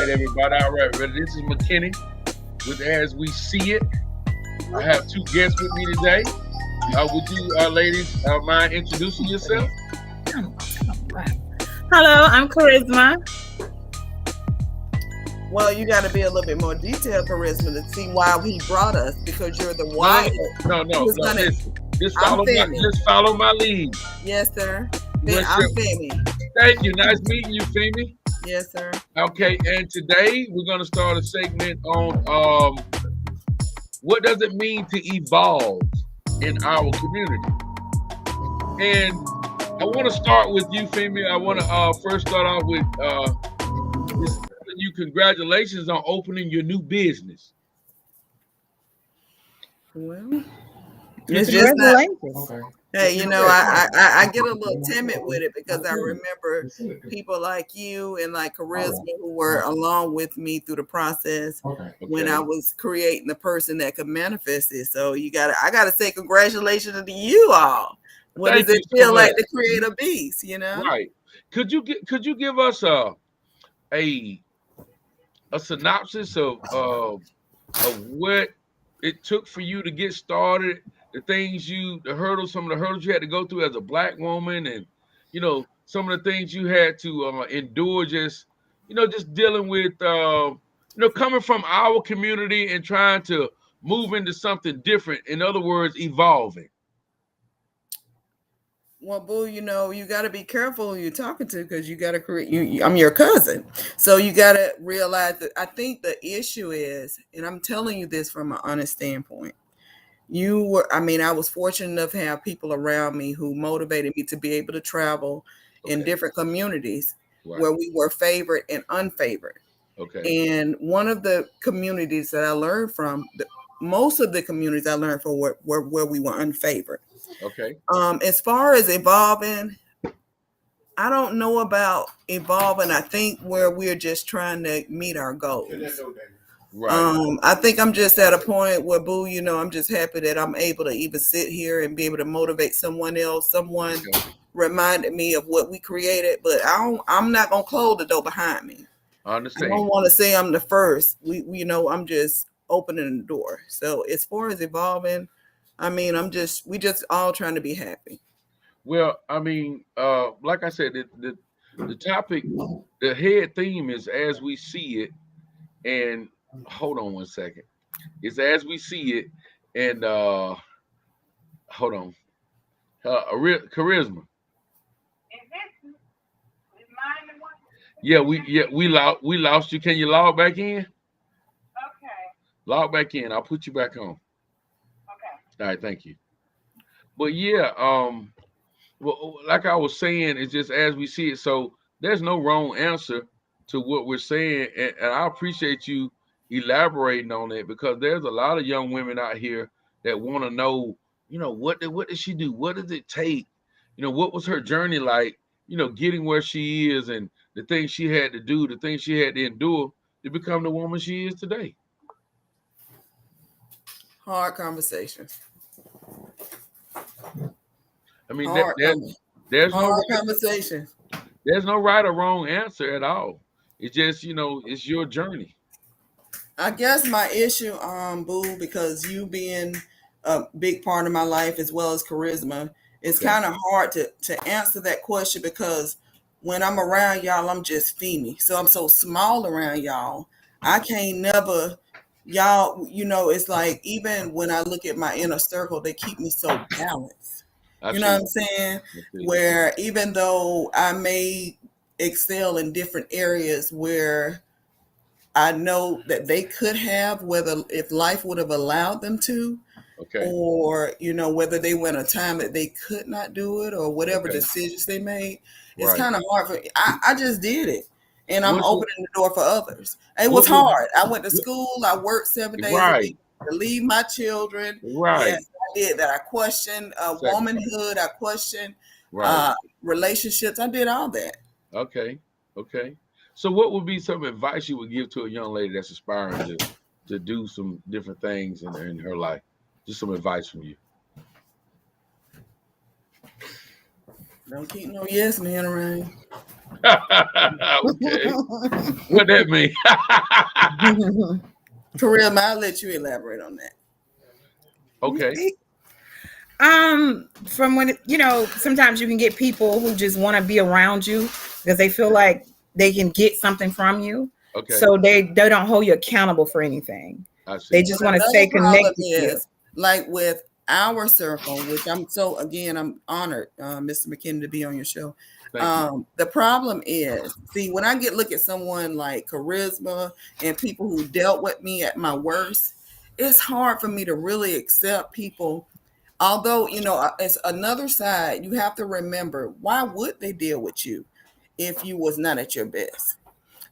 right, everybody. All right, ready. This is McKinney with As We See It. I have two guests with me today. Would you, ladies, mind introducing yourself? Hello, I'm Charisma. Well, you got to be a little bit more detailed, Charisma, to see why he brought us, because you're the No, wife. no. Listen, just follow my lead. Yes, sir. What's I'm your- Femi. Thank you. Nice meeting you, Femi. Yes, sir. Okay, and today we're going to start a segment on what does it mean to evolve in our community. And I want to start with you, Femi. I want to first start off with you congratulations on opening your new business. Well, it's just not. Hey, I get a little timid with it because I remember people like you and like Charisma who were along with me through the process when I was creating the person that could manifest it. So I gotta say congratulations to you all. What does it feel like to create a beast? Right. Could you give us a synopsis of what it took for you to get started, some of the hurdles you had to go through as a Black woman, and some of the things you had to endure, just dealing with coming from our community and trying to move into something different. In other words, evolving. Well, Boo, you got to be careful who you're talking to, because you got to create. I'm your cousin, so you got to realize that. I think the issue is, and I'm telling you this from an honest standpoint. I was fortunate enough to have people around me who motivated me to be able to travel in different communities where we were favored and unfavored. Okay. And one of the communities that I learned from, most of the communities I learned from were where we were unfavored. Okay. As far as evolving, I don't know about evolving. I think where we're just trying to meet our goals. Right. I think I'm just at a point where, Boo, I'm just happy that I'm able to even sit here and be able to motivate someone else. Someone reminded me of what we created, but I'm not gonna close the door behind me. I understand. I don't want to say I'm the first. I'm just opening the door. So as far as evolving, we just all trying to be happy. Well, like I said, the topic, the head theme is As We See It, and hold on one second. It's As We See It, and hold on, Charisma. Yeah, we lost you. Can you log back in? Okay. Log back in. I'll put you back on. Okay. All right, thank you. But yeah, well, like I was saying, it's just as we see it. So there's no wrong answer to what we're saying, and I appreciate you elaborating on it, because there's a lot of young women out here that want to know, what did she do? What did it take? What was her journey like? Getting where she is, and the things she had to do, the things she had to endure to become the woman she is today. Hard conversation. There's conversation. There's no right or wrong answer at all. It's just, it's your journey. I guess my issue, Boo, because you being a big part of my life as well as Charisma, it's kind of hard to answer that question, because when I'm around y'all, I'm just Femi. So I'm so small around y'all. I can't never, y'all, it's like, even when I look at my inner circle, they keep me so balanced. You know what I'm saying? Where even though I may excel in different areas where I know that they could have, whether if life would have allowed them to, or whether they went a time that they could not do it, or whatever decisions they made. It's kind of hard for me. I just did it, and I'm opening the door for others. It was hard. I went to school. I worked 7 days a week to leave my children. Right. Yes, I did that. I questioned womanhood. I questioned relationships. I did all that. Okay. So what would be some advice you would give to a young lady that's aspiring to do some different things in her life? Just some advice from you. Don't keep no yes man around. Okay. What that mean? Charisma, I'll let you elaborate on that. Okay. From when sometimes you can get people who just want to be around you because they feel like they can get something from you. Okay. So they don't hold you accountable for anything. I see. They just want to Another stay problem connected to you. is, like with our circle, which I'm honored, Mr. McKinney, to be on your show. Thank you. The problem is, see, when I look at someone like Charisma and people who dealt with me at my worst, it's hard for me to really accept people. Although, it's another side. You have to remember, why would they deal with you if you was not at your best?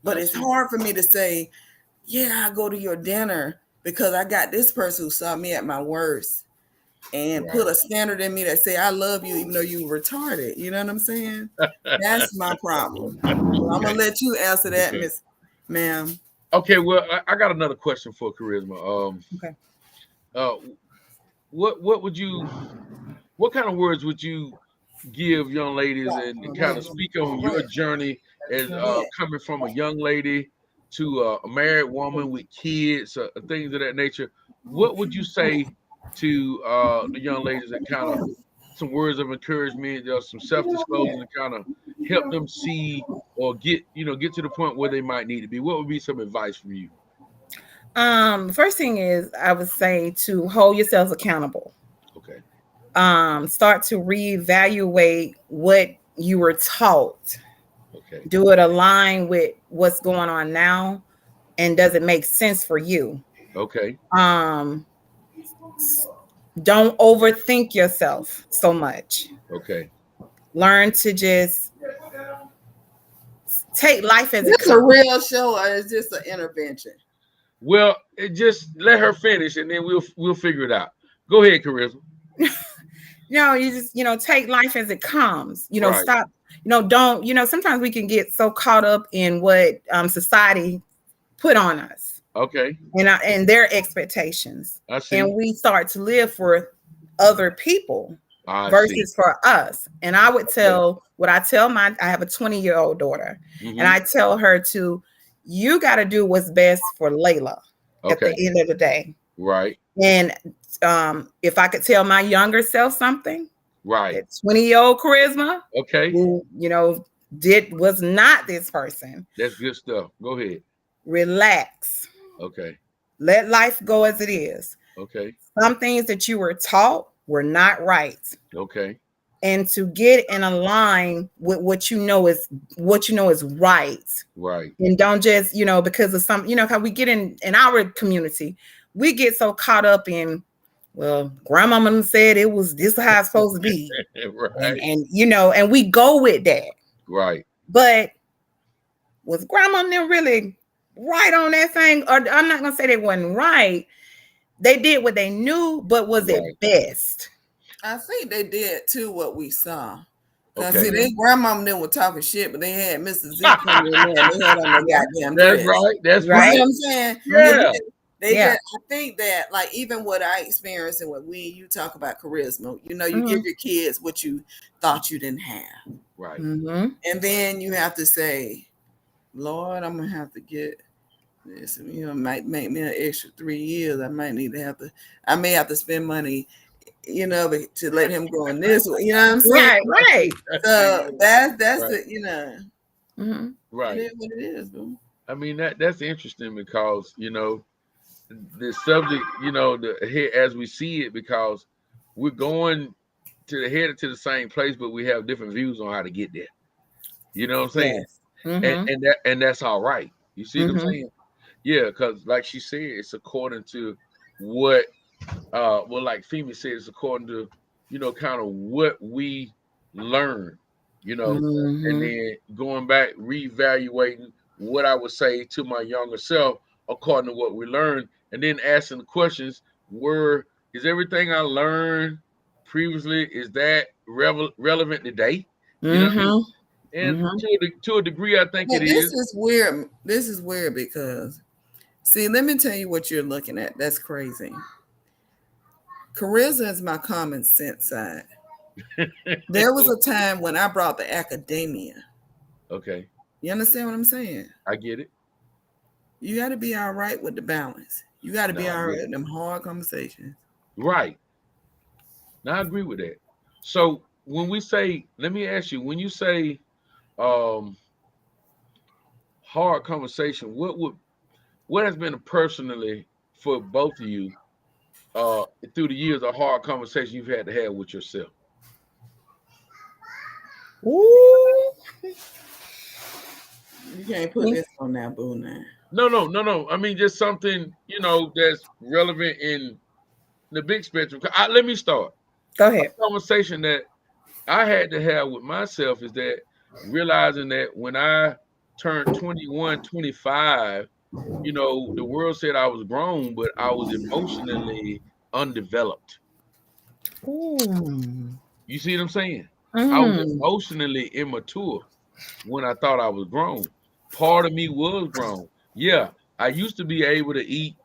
But it's hard for me to say, yeah, I go to your dinner because I got this person who saw me at my worst and put a standard in me that say I love you even though you retarded. You know what I'm saying? That's my problem. So I'm gonna let you answer that, Miss Ma'am. Okay, well, I got another question for Charisma. Okay. What kind of words would you give young ladies and kind of speak on your journey as coming from a young lady to a married woman with kids, things of that nature? What would you say to the young ladies that kind of some words of encouragement, some self-disclosure to kind of help them see or get to the point where they might need to be? What would be some advice from you? First thing is I would say to hold yourselves accountable. Okay. Start to reevaluate what you were taught. Okay. Do it align with what's going on now, and does it make sense for you? Okay. Don't overthink yourself so much. Okay. Learn to just take life as it's a real show, or is this an intervention? Well, just let her finish, and then we'll figure it out. Go ahead, Charisma. No, you just take life as it comes. Right. Stop. Don't. Sometimes we can get so caught up in what society put on us. Okay. And their expectations. I see. And we start to live for other people versus for us. And I would tell what I tell I have a 20-year-old daughter, and I tell her you got to do what's best for Layla at the end of the day. Right. And if I could tell my younger self something, right, that 20-year-old Charisma, okay, who was not this person. That's good stuff. Go ahead. Relax. Okay. Let life go as it is. Okay. Some things that you were taught were not right. Okay. And to get in a line with what you know is right. Right. And don't just, because of some, how we get in our community, we get so caught up in, well, grandmama said this is how it's supposed to be. Right. And and we go with that. Right. But was grandma really right on that thing? Or I'm not gonna say they wasn't right. They did what they knew, but was it best? I think they did too what we saw. Okay. See, their grandmama them were talking shit, but they had Mr. Z come in there and they had on their goddamn dress. That's right. You know what I'm saying? Yeah. I think that, like, even what I experienced and what you talk about Charisma, you give your kids what you thought you didn't have. Right. Mm-hmm. And then you have to say, Lord, I'm going to have to get this, might make me an extra 3 years. I may have to spend money, to let him go in this way. You know what I'm saying? Right. So that's right. it, Mm-hmm. Right. It is what it is, boo. I mean, that's interesting because, the subject, as we see it, because we're going headed to the same place, but we have different views on how to get there. You know what I'm saying? Yes. Mm-hmm. And that's all right. You see what I'm saying? Yeah, because like she said, it's according to what like Femi said, it's according to, kind of what we learn, and then going back, reevaluating what I would say to my younger self according to what we learned, and then asking the questions: is everything I learned previously, is that relevant today? You know? And to a degree, I think it is. This is weird. This is weird because, see, let me tell you what you're looking at. That's crazy. Charisma is my common sense side. There was a time when I brought the academia Okay. You understand what I'm saying? I get it. You got to be all right with the balance. You got to be all right with them hard conversations. Right. Now I agree with that. So when we say, let me ask you, when you say hard conversation, what has been personally for both of you through the years a hard conversation you've had to have with yourself? Ooh. You can't put this on that, boo, now. No. I mean, just something, that's relevant in the big spectrum. Let me start. Go ahead. A conversation that I had to have with myself is that realizing that when I turned 21, 25, the world said I was grown, but I was emotionally undeveloped. Ooh. You see what I'm saying? I was emotionally immature when I thought I was grown. Part of me was grown. Yeah, I used to be able to eat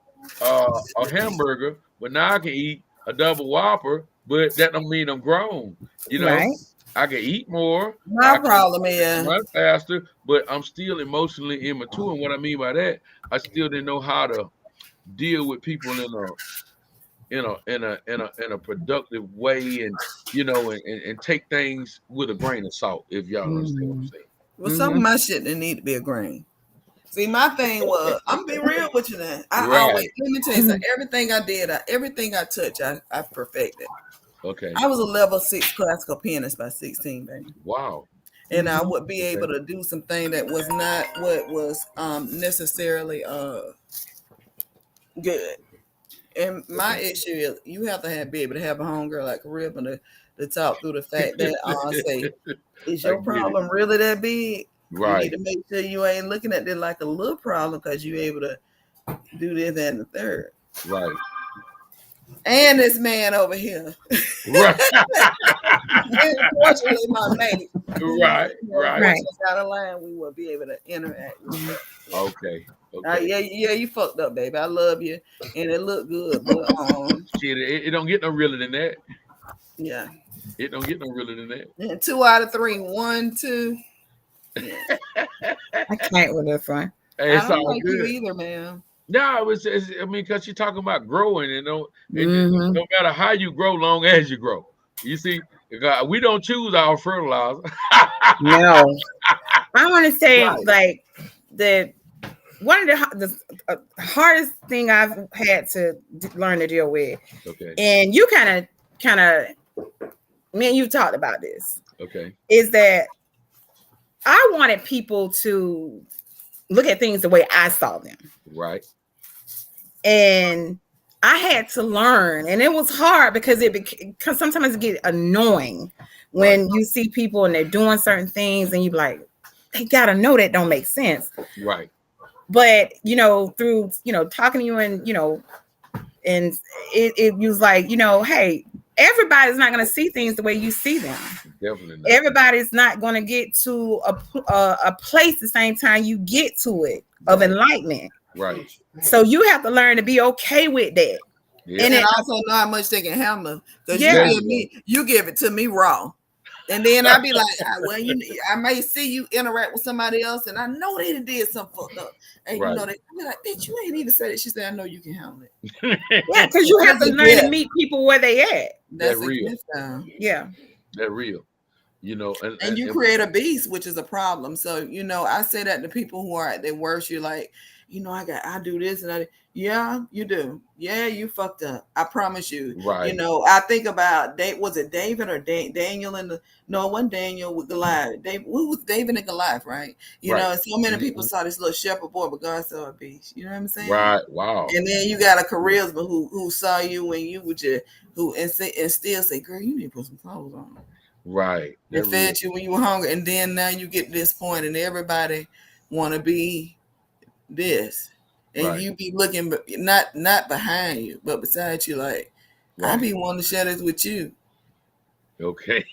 a hamburger, but now I can eat a double Whopper, but that don't mean I'm grown. Right. I can eat more. My problem is run faster, but I'm still emotionally immature. And what I mean by that, I still didn't know how to deal with people in a productive way, and and take things with a grain of salt. If y'all understand what I'm saying. Well, some of my shit didn't need to be a grain. See, my thing was, I'm being real with you now. Always, let me tell you something. Everything I did, everything I touched, I perfected. Okay. I was a level 6 classical pianist by 16, baby. Wow. And I would be able to do something that was not what was necessarily good. And my issue is, you have to be able to have a homegirl like Caribbean to talk through the fact that say, is your problem really that big? Right. You need to make sure you ain't looking at it like a little problem because you're able to do this and the third. Right. And this man over here. Right. Unfortunately, my mate. Right. Out of line, we will be able to interact with you. Okay. Yeah, you fucked up, baby. I love you, and it looked good, but shit, it don't get no realer than that. Yeah, it don't get no realer than that. And 2 out of 3, 1, 2. Yeah. I can't with this one. Hey, I don't like you either, man. No, it's because you're talking about growing, no matter how you grow, long as you grow. You see, we don't choose our fertilizer. No, I want to say like one of the hardest thing I've had to learn to deal with. Okay. And you kind of, me and you talked about this. Okay. Is that I wanted people to look at things the way I saw them. Right. And I had to learn, and it was hard because sometimes it get annoying when you see people and they're doing certain things and you be like, they gotta know that don't make sense. Right. But through talking to you and and it was like, hey, everybody's not going to see things the way you see them. Definitely not. Everybody's not going to get to a place the same time you get to it of enlightenment. Right. So you have to learn to be okay with that. Yeah. And also know how much they can handle. Because you give it to me raw. And then I be like, well, I may see you interact with somebody else, and I know they did something fucked up. And they be like, bitch, you ain't even said it. She said, I know you can handle it. Yeah, because you have to learn to meet people where they at. That's real. Yeah. They're real. And you create a beast, which is a problem. So, I say that to people who are at their worst. You're like, I do this and yeah, you do. Yeah, you fucked up. I promise you. Right. I think about was it David or Daniel it wasn't Daniel with Goliath. Who was David and Goliath, right? And so many people saw this little shepherd boy, but God saw a beast. You know what I'm saying? Right. Wow. And then you got a charisma who saw you when you were just and still say, girl, you need to put some clothes on. Right. They fed you when you were hungry, and then now you get to this point, and everybody want to be this. And you be looking, not behind you, but beside you. Like, I be wanting to share this with you. Okay.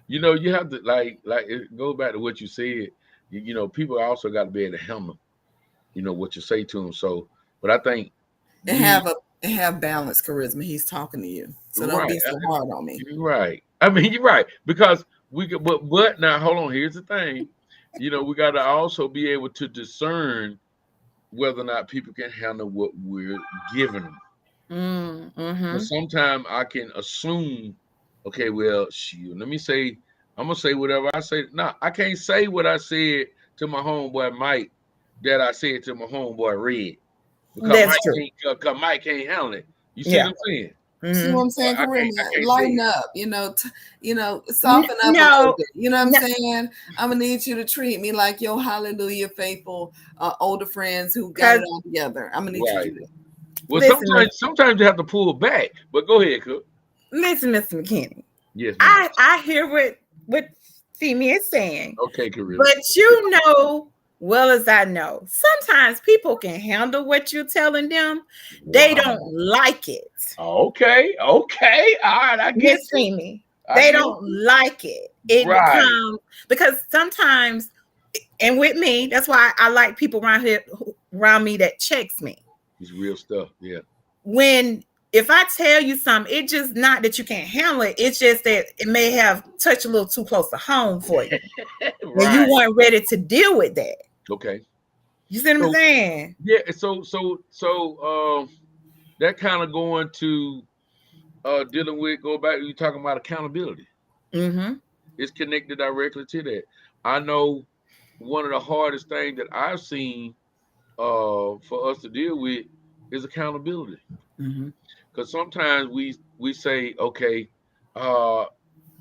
You have to like it goes back to what you said. People also got to be able to handle, what you say to them. So, but I think and have balanced charisma. He's talking to you, so don't be so hard on me. Right. I mean, you're right, because we could, but now hold on. Here's the thing, we got to also be able to discern whether or not people can handle what we're giving them. Mm-hmm. Sometimes I can assume, okay, well, let me say, I'm gonna say whatever I say. No, I can't say what I said to my homeboy Mike that I said to my homeboy Red. Because Mike can't handle it. You see what I'm saying? Mm-hmm. See what I'm saying, Corinna? Lighten up, soften up a little bit. You know what I'm saying? I'm gonna need you to treat me like your hallelujah faithful older friends who got it all together. I'm gonna need you to do that. Well, sometimes you have to pull back. But go ahead, Cook. Listen, Mr. McKinney. Yes, I hear what Femi is saying. Okay, Corinna. But well as I know, sometimes people can handle what you're telling them. Wow. They don't like it. Okay. All right, I get me. They don't like it. It becomes, because sometimes, and with me, that's why I like people around me that checks me. It's real stuff. Yeah. If I tell you something, it's just not that you can't handle it. It's just that it may have touched a little too close to home for you. And you weren't ready to deal with that. Okay. You see what I'm saying? Yeah. So that kind of going to dealing with, go back, you talking about accountability. Mm-hmm. It's connected directly to that. I know one of the hardest things that I've seen for us to deal with is accountability. Mm-hmm. Because sometimes we say, okay,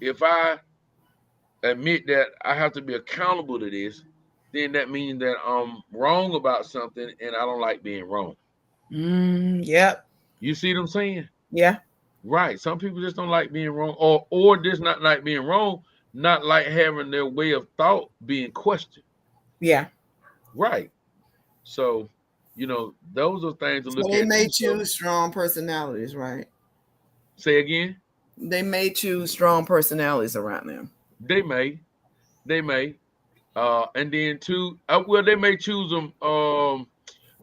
if I admit that I have to be accountable to this, then that means that I'm wrong about something and I don't like being wrong. Yep. You see what I'm saying? Yeah. Right. Some people just don't like being wrong, or just not like being wrong, not like having their way of thought being questioned. Yeah. Right. So, those are things to look at. They may choose strong personalities, right? Say again? They may choose strong personalities around them. They may. And then too, they may choose them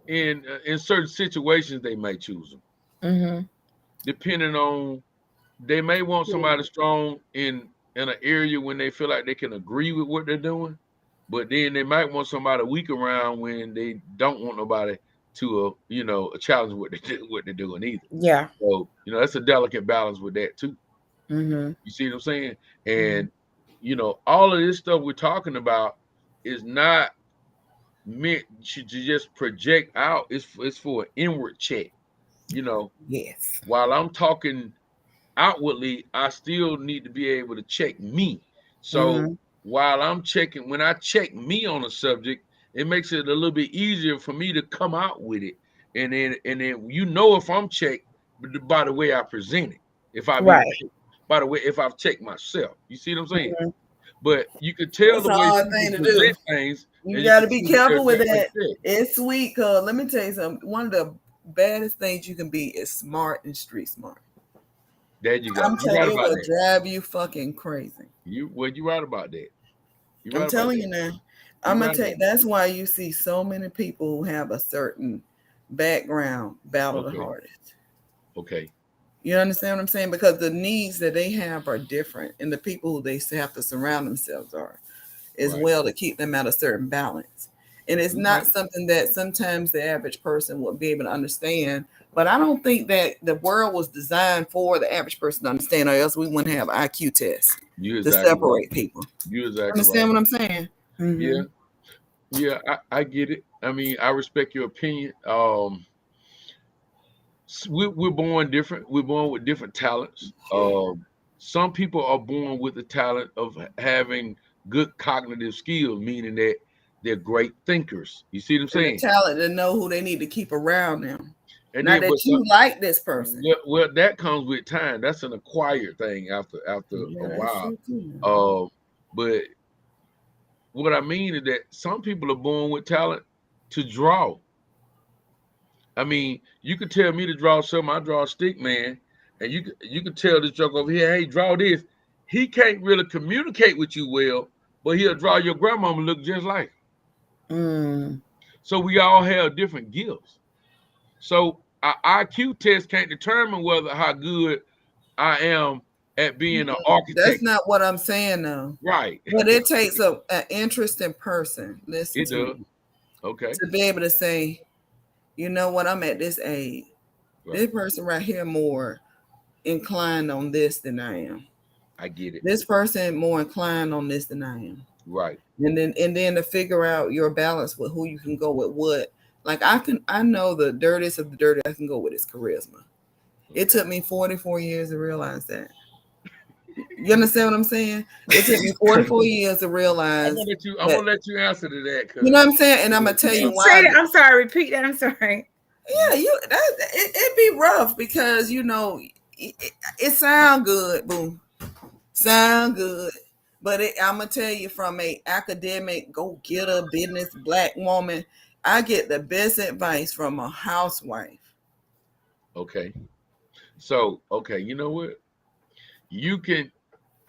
in certain situations. They may choose them. Mm-hmm. Depending on, they may want somebody strong in an area when they feel like they can agree with what they're doing, but then they might want somebody weak around when they don't want nobody to challenge what they're doing either. Yeah. So that's a delicate balance with that too. Mm-hmm. You see what I'm saying? And all of this stuff we're talking about is not meant to just project out. It's for an inward check. Yes. While I'm talking outwardly, I still need to be able to check me. So while I'm checking, when I check me on a subject, it makes it a little bit easier for me to come out with it. And then if I'm checked by the way I present it. By the way, if I've checked myself. You see what I'm saying? Mm-hmm. But you could tell the way you present things. You got to be careful with that. It's sweet, cause let me tell you something. One of the baddest things you can be is smart and street smart. There you go. I'm telling you, it'll drive you fucking crazy. You're right about that. I'm telling you now. I'm gonna tell you, that's why you see so many people who have a certain background battle the hardest. Okay. You understand what I'm saying? Because the needs that they have are different, and the people who they have to surround themselves are as well to keep them at a certain balance. And it's not something that sometimes the average person would be able to understand. But I don't think that the world was designed for the average person to understand, or else we wouldn't have IQ tests to separate people. You exactly understand what I'm saying? Mm-hmm. Yeah, I get it. I mean, I respect your opinion. We're born different. We're born with different talents. Some people are born with the talent of having good cognitive skills, meaning that they're great thinkers. You see what I'm saying? The talent to know who they need to keep around them. And not that you like this person. Well, that comes with time. That's an acquired thing after a while. But what I mean is that some people are born with talent to draw. I mean, you could tell me to draw something. I draw a stick man, and you could tell this joke over here, hey, draw this. He can't really communicate with you well, but he'll draw your grandmama look just like her. So we all have different gifts. So our IQ test can't determine how good I am at being an architect. That's not what I'm saying, though. Right. But it takes an interesting person. Listen It does. Okay. To be able to say, you know what, I'm at this age. Right. This person right here more inclined on this than I am. I get it. This person more inclined on this than I am. Right. And then to figure out your balance with who you can go with what. Like I know the dirtiest of the dirty I can go with is charisma. It took me 44 years to realize that. You understand what I'm saying? It took me 44 years to realize. I'm gonna let you answer to that. You know what I'm saying? And I'm gonna tell you why. I'm sorry. Repeat that. I'm sorry. Yeah, it'd be rough because it sound good, boom, sound good, but I'm gonna tell you from a academic go-getter business Black woman, I get the best advice from a housewife. Okay, so you know what?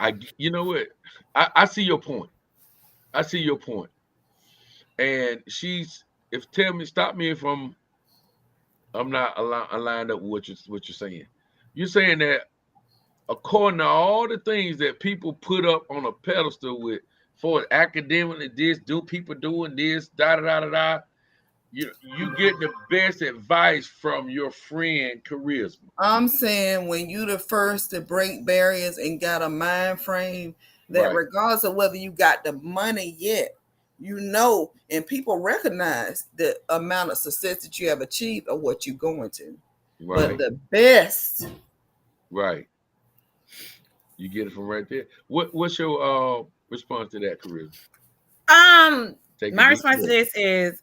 I see your point. And stop me if I'm not aligned up with what you're saying. You're saying that according to all the things that people put up on a pedestal with for academically people doing this, you get the best advice from your friend charisma. I'm saying when you the first to break barriers and got a mind frame that regardless of whether you got the money yet, and people recognize the amount of success that you have achieved or what you're going to. Right. But the best. Right. You get it from right there. What's your response to that, charisma? My response to this is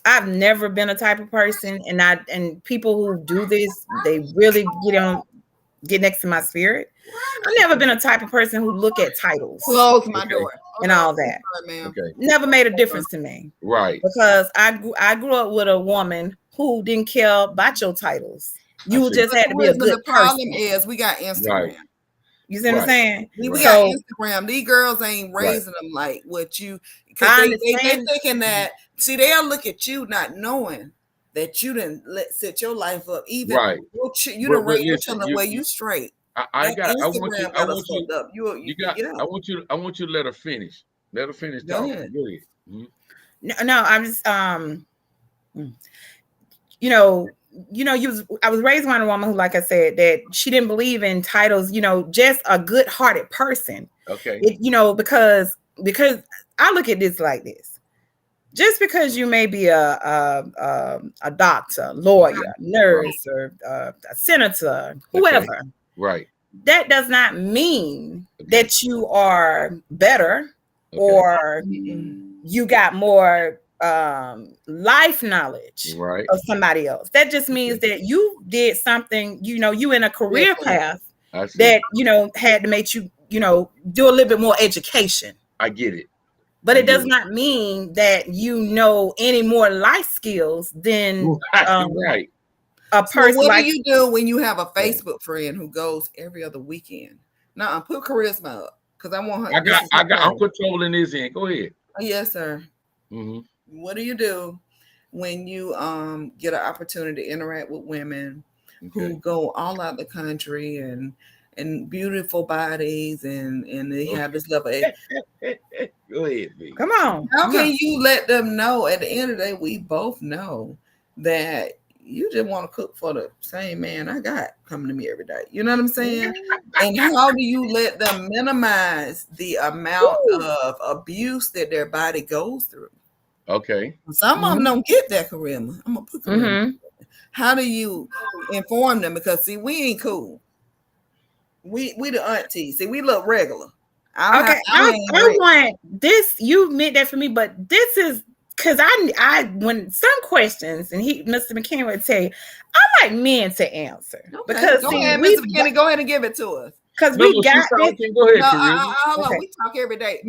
I've never been a type of person, and people who do this, they really get next to my spirit. I've never been a type of person who look at titles. Close my door. And all that. Okay. Never made a difference to me. Right. Because I grew up with a woman who didn't care about your titles. You just had to be a good person. The problem is we got Instagram. Right. You see what I'm saying? We got Instagram. These girls ain't raising them like what you, because they thinking that, see, they'll look at you not knowing that you didn't set your life up. Even you done raise your children the way you straight. I want you to let her finish. Let her finish talking. Go ahead. Mm-hmm. No, I'm just I was raised by a woman who, like I said, that she didn't believe in titles, just a good-hearted person. Okay. Because I look at this like this. Just because you may be a doctor, lawyer, nurse, or a senator, whoever. Okay. Right. That does not mean that you are better or you got more life knowledge of somebody else. That just means that you did something, you in a career path that, had to make you, do a little bit more education. I get it. But it does not mean that you know any more life skills than a person. So what do you do when you have a Facebook friend who goes every other weekend? Now, put charisma up because I want her. I'm controlling this end. Go ahead. Yes, sir. Mm-hmm. What do you do when you get an opportunity to interact with women who go all out the country and beautiful bodies and they have this level of Go ahead, B. Come on. How can you let them know at the end of the day, we both know that you just want to cook for the same man I got coming to me every day. You know what I'm saying? And how do you let them minimize the amount of abuse that their body goes through? Okay. Some of them don't get that charisma. I'm gonna put charisma. How do you inform them? Because see, we ain't cool. We the aunties. See, we look regular. I want this. You meant that for me, but this is because I when some questions, and Mr. McKinney would say, I like men to answer. Okay. Because go ahead, Mr. McKinney, go ahead and give it to us. Because we got this. Go ahead, hold on. We talk every day.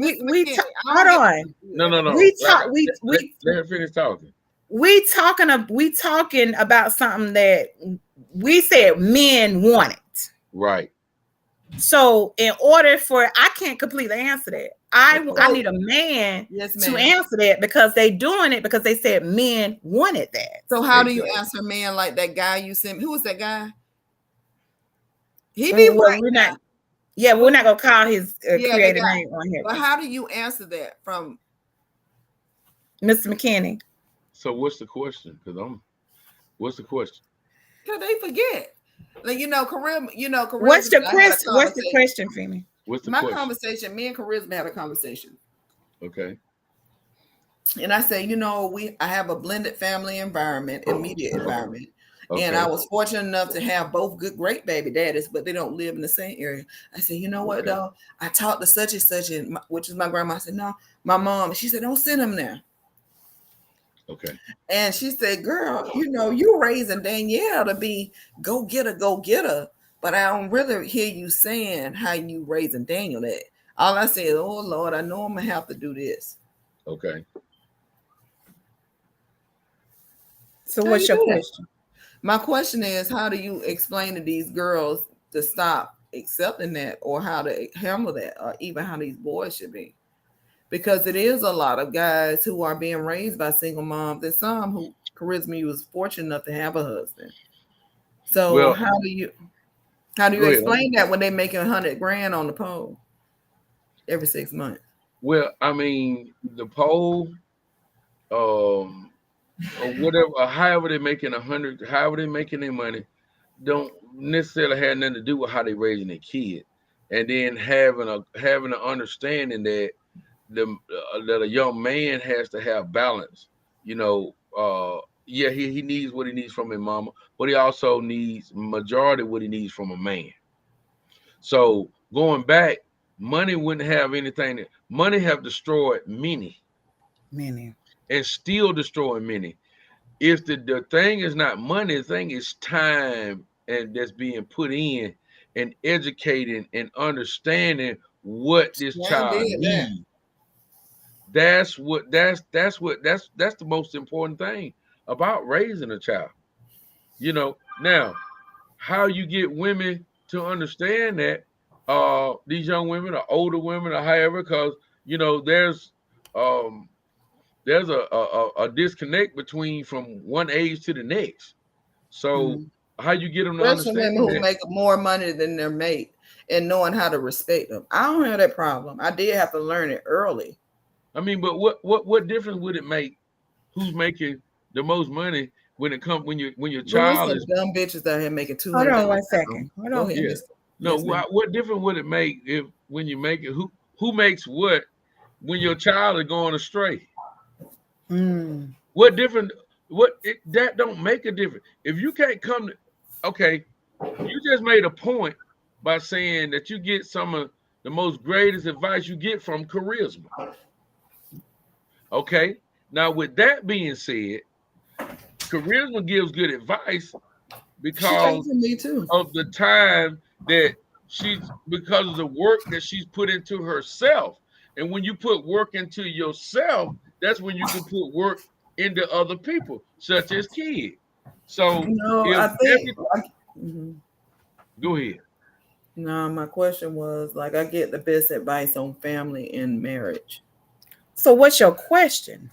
Hold on. No. We talk. Let her finish talking. We talking about something that we said men wanted. Right. So in order for, I can't completely answer that. I need a man to answer that because they doing it because they said men wanted that. So how do you answer a man like that guy you sent? Who was that guy? He be white. We're not gonna call his creative name on here. But how do you answer that from Mr. McKinney? So what's the question? What's the question? Because they forget. Like Charisma, What's the question, Femi? What's the question? Conversation? Me and Charisma had a conversation. Okay. And I say, I have a blended family environment, immediate environment. Okay. And I was fortunate enough to have both great baby daddies, but they don't live in the same area. I said, you know what, though? I talked to such and such, which is my grandma. I said, no, my mom. She said, don't send him there. Okay. And she said, girl, you raising Danielle to be go get her. But I don't really hear you saying how you raising Daniel that. All I say is, oh, Lord, I know I'm going to have to do this. Okay. So what's your question? My question is, how do you explain to these girls to stop accepting that, or how to handle that, or even how these boys should be? Because it is a lot of guys who are being raised by single moms. There's some who, Charisma, was fortunate enough to have a husband. So how do you explain that when they're making $100,000 on the pole every 6 months? Well, I mean, the pole, or whatever, or however they're making however they're making their money, don't necessarily have nothing to do with how they're raising their kid, and then having an understanding that that a young man has to have balance. He needs what he needs from his mama, but he also needs majority what he needs from a man. So going back, money wouldn't have anything. Money have destroyed many, and still destroying many. If the thing is not money, the thing is time, and that's being put in and educating and understanding what this child needs. That's the most important thing about raising a child. Now, how you get women to understand that, these young women or older women or however, because there's a disconnect between from one age to the next. So how you get them to understand women who make more money than their mate and knowing how to respect them. I don't have that problem. I did have to learn it early. I mean, but what difference would it make who's making the most money when your child is dumb bitches out here making $200? Hold on 1 second. Hold on. Yeah. No, what difference would it make if when you make it who makes what when your child is going astray? What different? That don't make a difference. If you can't come to, okay, you just made a point by saying that you get some of the most greatest advice you get from Charisma. Okay, now with that being said, Charisma gives good advice because of the time that because of the work that she's put into herself. And when you put work into yourself, that's when you can put work into other people, such as kids. So go ahead. No, my question was I get the best advice on family and marriage. So what's your question?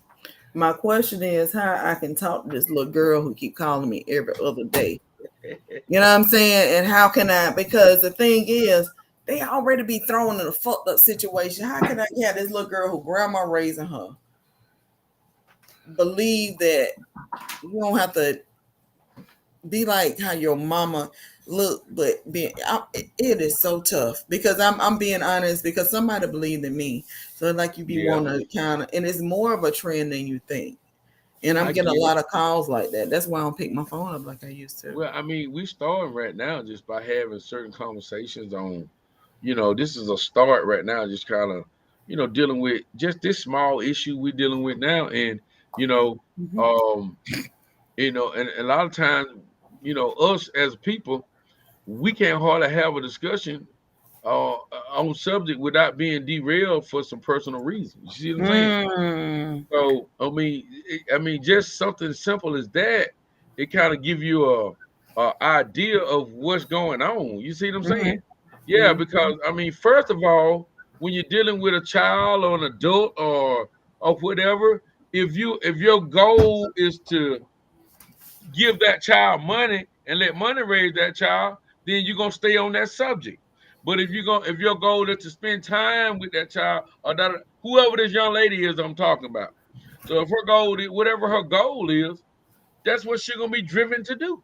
My question is how I can talk to this little girl who keep calling me every other day. You know what I'm saying? And how can I? Because the thing is, they already be thrown in a fucked up situation. How can I have this little girl who grandma raising her believe that you don't have to be like how your mama look? But it is so tough because I'm being honest, because somebody believed in me. So you be wanting to kind of, and it's more of a trend than you think. And I'm getting a lot of calls like that. That's why I don't pick my phone up like I used to. Well, I mean, we starting right now just by having certain conversations on, this is a start right now, just kind of, dealing with just this small issue we're dealing with now. And, and a lot of times, us as people, we can't hardly have a discussion on subject without being derailed for some personal reasons. You see what I'm saying? So I mean, just something simple as that, it kind of give you a idea of what's going on. You see what I'm saying? Yeah, because I mean, first of all, when you're dealing with a child or an adult or whatever, if your goal is to give that child money and let money raise that child, then you're gonna stay on that subject. But if your goal is to spend time with that child or that whoever this young lady is I'm talking about. So if her goal is whatever her goal is, that's what she's gonna be driven to do.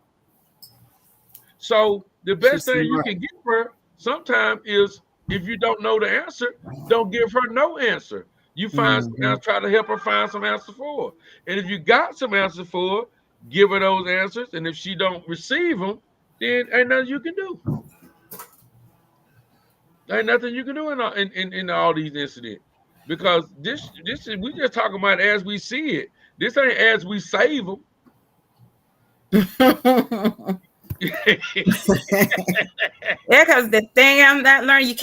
So the best thing you can give her sometimes is if you don't know the answer, don't give her no answer. You find some answers, try to help her find some answers for her. And if you got some answers for her, give her those answers. And if she don't receive them, then ain't nothing you can do. Ain't nothing you can do in all these incidents. Because this is we just talking about as we see it. This ain't as we save them. Yeah, because the thing I'm not learning, you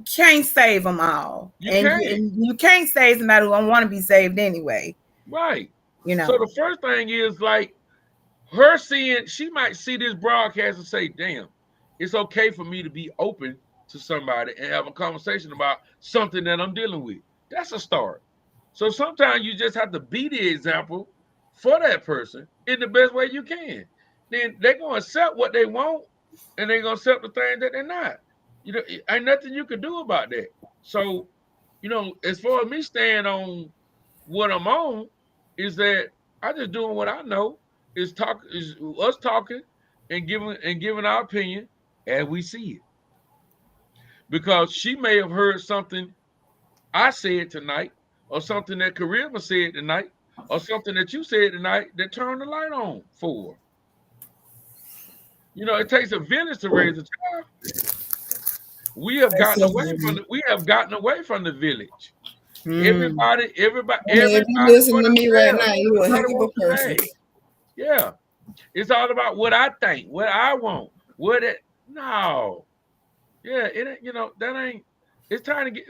can't save them all. You can't save somebody who don't want to be saved anyway. Right. You know. So the first thing is like her seeing, she might see this broadcast and say, damn, it's okay for me to be open to somebody and have a conversation about something that I'm dealing with. That's a start. So sometimes you just have to be the example for that person in the best way you can. Then they're gonna accept what they want, and they're gonna accept the thing that they're not. You know, ain't nothing you can do about that. So, you know, as far as me staying on what I'm on, is that I just doing what I know is us talking and giving our opinion as we see it. Because she may have heard something I said tonight, or something that Charisma said tonight, or something that you said tonight that turned the light on for her. You know, it takes a village to raise a child. We have gotten away from the village. Everybody. If you listen to me right now, you a heck of a person. Yeah, it's all about what I think, what I want, no. Yeah, that ain't. It's time to get.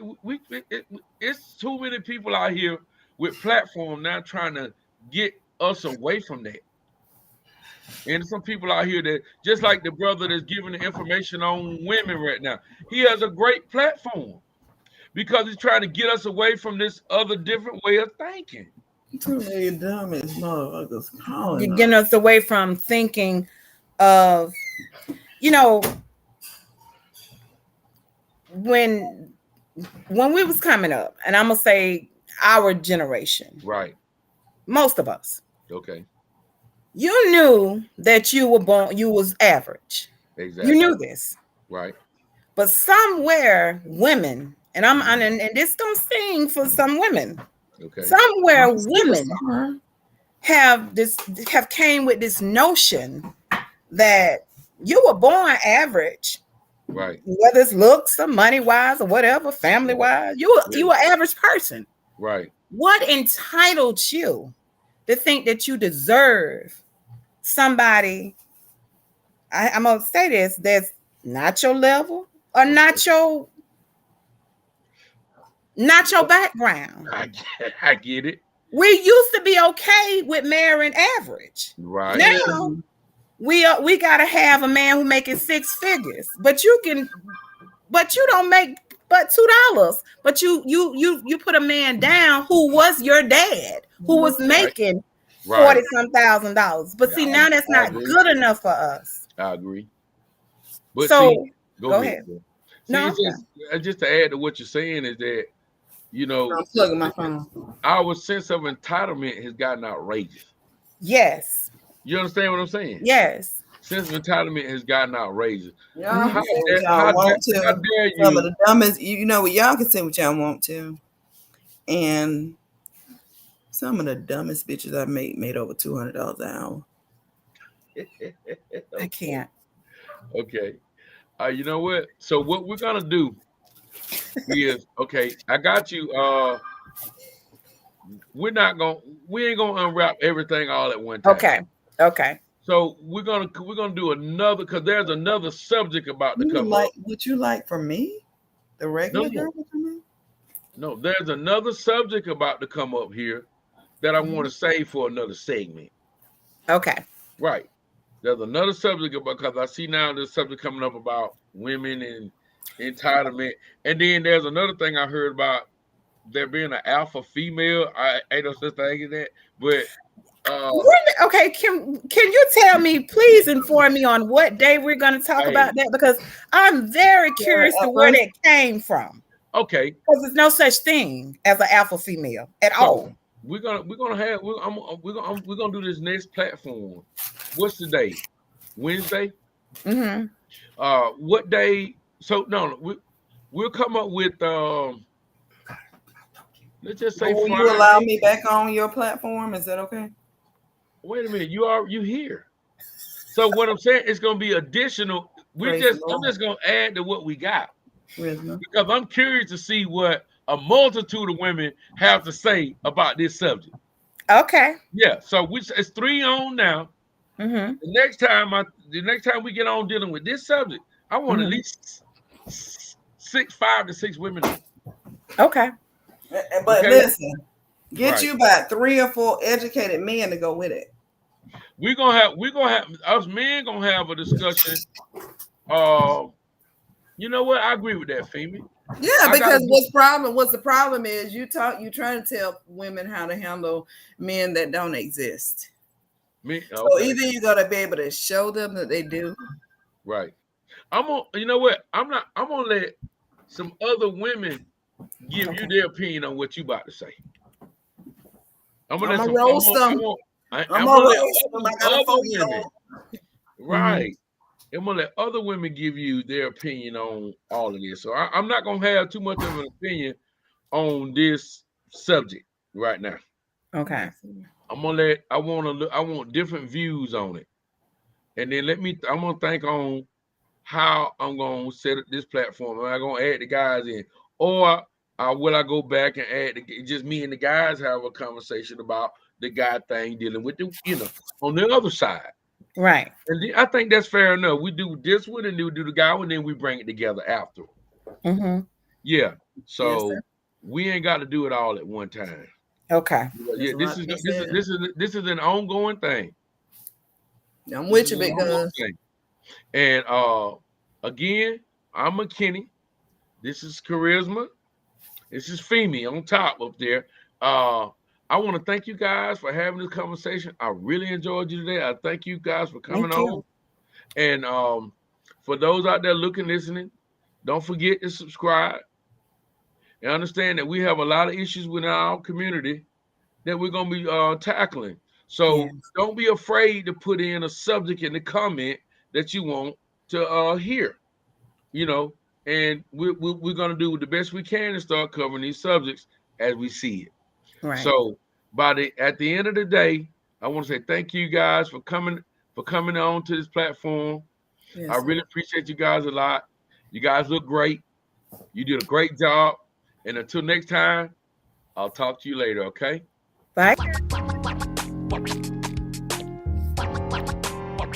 It's too many people out here with platform now trying to get us away from that. And some people out here that just like the brother that's giving the information on women right now, he has a great platform because he's trying to get us away from this other different way of thinking. Too many dumbest motherfuckers calling. You're getting us away from thinking of, when we was coming up, and I'm gonna say our generation, right? Most of us, okay. You knew that you were born, you was average. Exactly. You knew this. Right. But somewhere women, and this don't sting for some women. Okay. Somewhere women have came with this notion that you were born average. Right. Whether it's looks or money wise or whatever, family wise, you were average person. Right. What entitled you to think that you deserve somebody, I'm gonna say this, that's not your level or not your background? I get it. We used to be okay with marrying average. Right. Now we gotta have a man who making six figures, but you don't make but $2. But you put a man down who was your dad, who was making $40,000. But see, now that's not good enough for us. I agree. But so see, go ahead. Just to add to what you're saying is that, I'm plugging my phone. Our sense of entitlement has gotten outrageous. Yes. You understand what I'm saying? Yes. Sense of entitlement has gotten outrageous. How dare you? Some of the dumbest, y'all can say what y'all want to. And some of the dumbest bitches I made over $200 an hour. I can't. Okay. You know what? So what we're gonna do is, okay, I got you. We ain't gonna unwrap everything all at one time. Okay. So we're gonna do another, because there's another subject about to come up. Would you like for me? The regular girl to come in? No, there's another subject about to come up here that I want to save for another segment. Okay. Right. There's another subject because I see now this subject coming up about women and entitlement. And then there's another thing I heard about there being an alpha female. I ain't no such thing as that, but Okay, can you tell me, please inform me on what day we're going to talk about that, because I'm very curious to where that came from. Okay, because there's no such thing as an alpha female at all. We're gonna do this next platform. What's the day? Wednesday. Mm-hmm. What day? So no, we'll come up with let's just say. Will you allow me back on your platform? Is that okay? Wait a minute, you here. So what I'm saying, it's gonna be additional. I'm just gonna add to what we got. Because I'm curious to see what a multitude of women have to say about this subject. Okay. Yeah. So it's 3 on now. Mm-hmm. The next time we get on dealing with this subject, I want at least 5 to 6 women. Okay. But listen, get you about 3 or 4 educated men to go with it. We're gonna have us men gonna have a discussion. You know what? I agree with that, Femi. Yeah, because what's the problem is you trying to tell women how to handle men that don't exist. So either you gotta be able to show them that they do. Right. You know what? I'm gonna let some other women give you their opinion on what you about to say. I'm gonna roast them. I'm gonna let other women. Right. Mm-hmm. I'm gonna let other women give you their opinion on all of this. So I'm not gonna have too much of an opinion on this subject right now. Okay. I want different views on it. And then I'm gonna think on how I'm gonna set up this platform. Am I gonna add the guys in? Or will I go back and add just me and the guys have a conversation about the guy thing dealing with on the other side. Right. And I think that's fair enough. We do this one and we do the guy one, and then we bring it together after. Mm-hmm. Yeah. So we ain't got to do it all at one time. Okay. Yeah, this is an ongoing thing. I'm with you, big guy. And again, I'm McKinney. This is Charisma. This is Femi on top up there. I want to thank you guys for having this conversation. I really enjoyed you today. I thank you guys for coming on. And for those out there listening, don't forget to subscribe. And understand that we have a lot of issues within our community that we're going to be tackling. So don't be afraid to put in a subject in the comment that you want to hear. And we're going to do the best we can to start covering these subjects as we see it. Right. So at the end of the day, I want to say thank you guys for coming on to this platform. Yes, I really appreciate you guys a lot. You guys look great. You did a great job. And until next time, I'll talk to you later, okay? Bye.